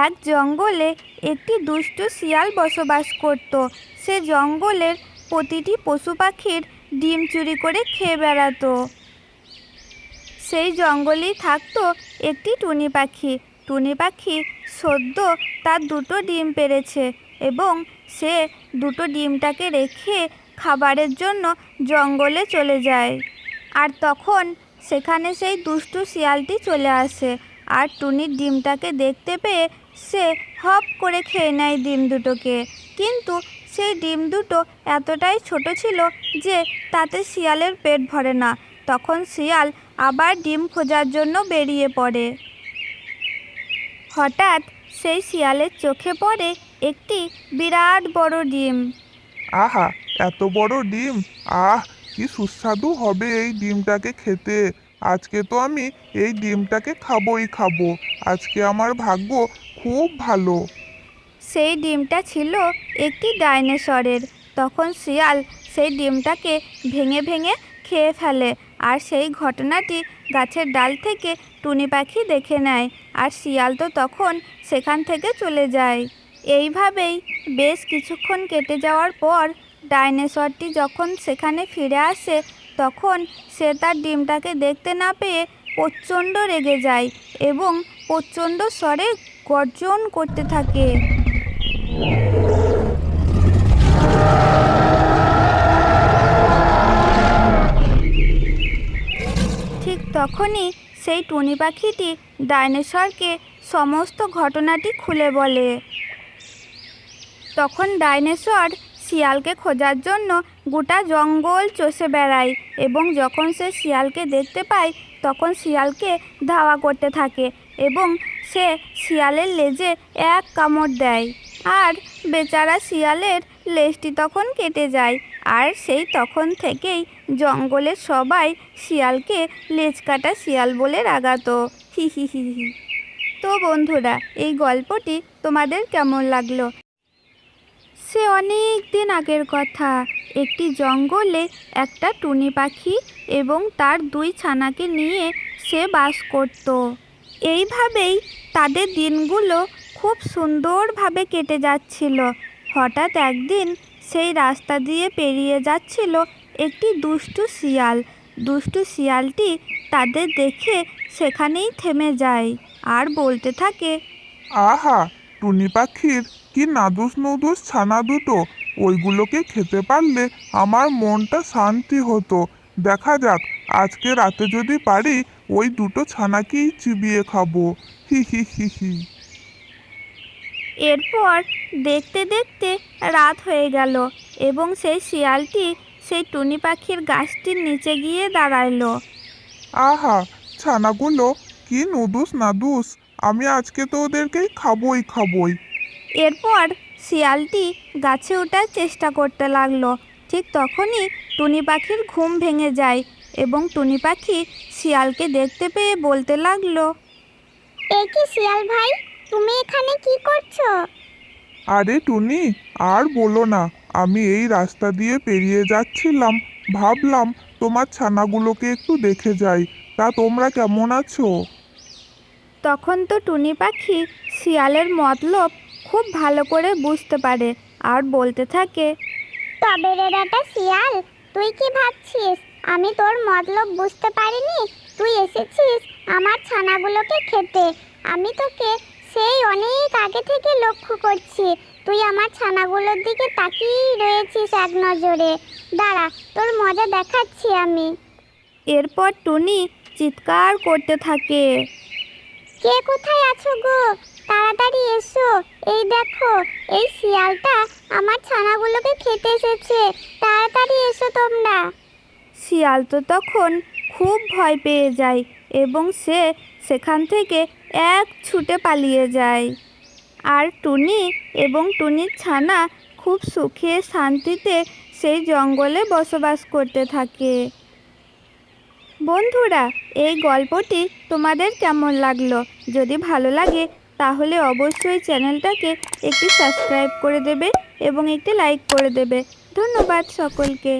এক জঙ্গলে একটি দুষ্ট শিয়াল বসবাস করত। সে জঙ্গলের প্রতিটি পশু পাখির ডিম চুরি করে খেয়ে বেড়াতো। সেই জঙ্গলেই থাকতো একটি টুনি পাখি। টুনি পাখি সদ্য তার দুটো ডিম পেড়েছে এবং সে দুটো ডিমটাকে রেখে খাবারের জন্য জঙ্গলে চলে যায়। আর তখন সেখানে সেই দুষ্টু শিয়ালটি চলে আসে আর টুনির ডিমটাকে দেখতে পেয়ে সে হপ করে খেয়ে নেয় ডিম দুটোকে। কিন্তু সেই ডিম দুটো এতটাই ছোট ছিল যে তাতে শিয়ালের পেট ভরে না। তখন শিয়াল আবার ডিম খোঁজার জন্য বেরিয়ে পড়ে। হঠাৎ সেই শিয়ালের চোখে পড়ে একটি বিরাট বড় ডিম। আহা, এত বড় ডিম! আহ, কি সুস্বাদু হবে এই ডিমটাকে খেতে। আজকে তো আমি এই ডিমটাকে খাবোই খাবো। আজকে আমার ভাগ্য খুব ভালো। সেই ডিমটা ছিল একটি ডাইনোসরের। তখন শিয়াল সেই ডিমটাকে ভেঙে ভেঙে খেয়ে ফেলে আর সেই ঘটনাটি গাছের ডাল থেকে টুনি পাখি দেখে নেয়। আর শিয়াল তো তখন সেখান থেকে চলে যায়। এইভাবেই বেশ কিছুক্ষণ কেটে যাওয়ার পর ডাইনোসরটি যখন সেখানে ফিরে আসে তখন সে তার ডিমটাকে দেখতে না পেয়ে প্রচণ্ড রেগে যায় এবং প্রচণ্ড স্বরে গর্জন করতে থাকে। ঠিক তখনই সেই টুনি পাখিটি ডাইনোসরকে সমস্ত ঘটনাটি খুলে বলে। তখন ডাইনোসর শিয়ালকে খোঁজার জন্য গোটা জঙ্গল চষে বেড়ায় এবং যখন সে শিয়ালকে দেখতে পায় তখন শিয়ালকে ধাওয়া করতে থাকে এবং সে শিয়ালের লেজে এক কামড় দেয় আর বেচারা শিয়ালের লেজটি তখন কেটে যায়। আর সেই তখন থেকেই জঙ্গলের সবাই শিয়ালকে লেজ কাটা শিয়াল বলে রাগাতো। হি হি হি হি। তো বন্ধুরা, এই গল্পটি তোমাদের কেমন লাগলো? সে অনেক দিন আগের কথা। একটি জঙ্গলে একটা টুনি পাখি এবং তার দুই ছানাকে নিয়ে সে বাস করত। এইভাবেই তাদের দিনগুলো খুব সুন্দরভাবে কেটে যাচ্ছিল। হঠাৎ একদিন সেই রাস্তা দিয়ে পেরিয়ে যাচ্ছিল একটি দুষ্টু শিয়াল। দুষ্টু শিয়ালটি তাদের দেখে সেখানেই থেমে যায় আর বলতে থাকে, আহা, টুনি পাখির কি নাদুস নুদুস ছানা দুটো! ওইগুলোকে খেতে পারলে আমার মনটা শান্তি হতো। দেখা যাক, আজকে রাতে যদি পারি ওই দুটো ছানাকেই চিবিয়ে খাবো। হি হি হি হি। এরপর দেখতে দেখতে রাত হয়ে গেল এবং সেই শিয়ালটি সেই টুনি পাখির গাছটির নিচে গিয়ে দাঁড়ালো। আহা, ছানাগুলো কি নুদুস নাদুস! আমি আজকে তো ওদেরকেই খাবোই খাবোই। এরপর শিয়ালটি গাছে ওঠার চেষ্টা করতে লাগলো। ঠিক তখনই টুনি পাখির ঘুম ভেঙে যায় এবং টুনি পাখি শিয়ালকে দেখতে পেয়ে বলতে লাগলো, এ কি শিয়াল ভাই, তুমি এখানে কি করছো? আরে টুনি, আর বলো না, আমি এই রাস্তা দিয়ে পেরিয়ে যাচ্ছিলাম, ভাবলাম তোমার ছানাগুলোকে একটু দেখে যাই। তা তোমরা কেমন আছো? তখন তো টুনি পাখি শিয়ালের মতলব খুব ভালো করে বুঝতে পারে আর বলতে থাকে, তবে রে বেটা শিয়াল, তুই কি ভাবছিস আমি তোর মতলব বুঝতে পারিনি? তুই এসেছিস আমার ছানাগুলোকে খেতে। আমি তোকে সেই অনেক আগে থেকে লক্ষ্য করছি। তুই আমার ছানাগুলোর দিকে তাকিয়েই রয়েছিস এক নজরে। দাঁড়া, তোর মজা দেখাচ্ছি আমি। এরপর টুনি চিৎকার করতে থাকে, কে কোথায় আছো গো? তাড়াতাড়ি এসো। এই দেখো, এই শিয়ালটা আমার ছানাগুলোকে খেতে এসেছে। তাড়াতাড়ি এসো তোমরা। শিয়াল তো তখন খুব ভয় পেয়ে যায় এবং সে সেখান থেকে এক ছুটে পালিয়ে যায়। আর টুনি এবং টুনির ছানা খুব সুখে শান্তিতে সেই জঙ্গলে বসবাস করতে থাকে। বন্ধুরা, এই গল্পটি তোমাদের কেমন লাগলো? যদি ভালো লাগে তাহলে অবশ্যই চ্যানেলটাকে একটি সাবস্ক্রাইব করে দেবে এবং একটি লাইক করে দেবে। ধন্যবাদ সকলকে।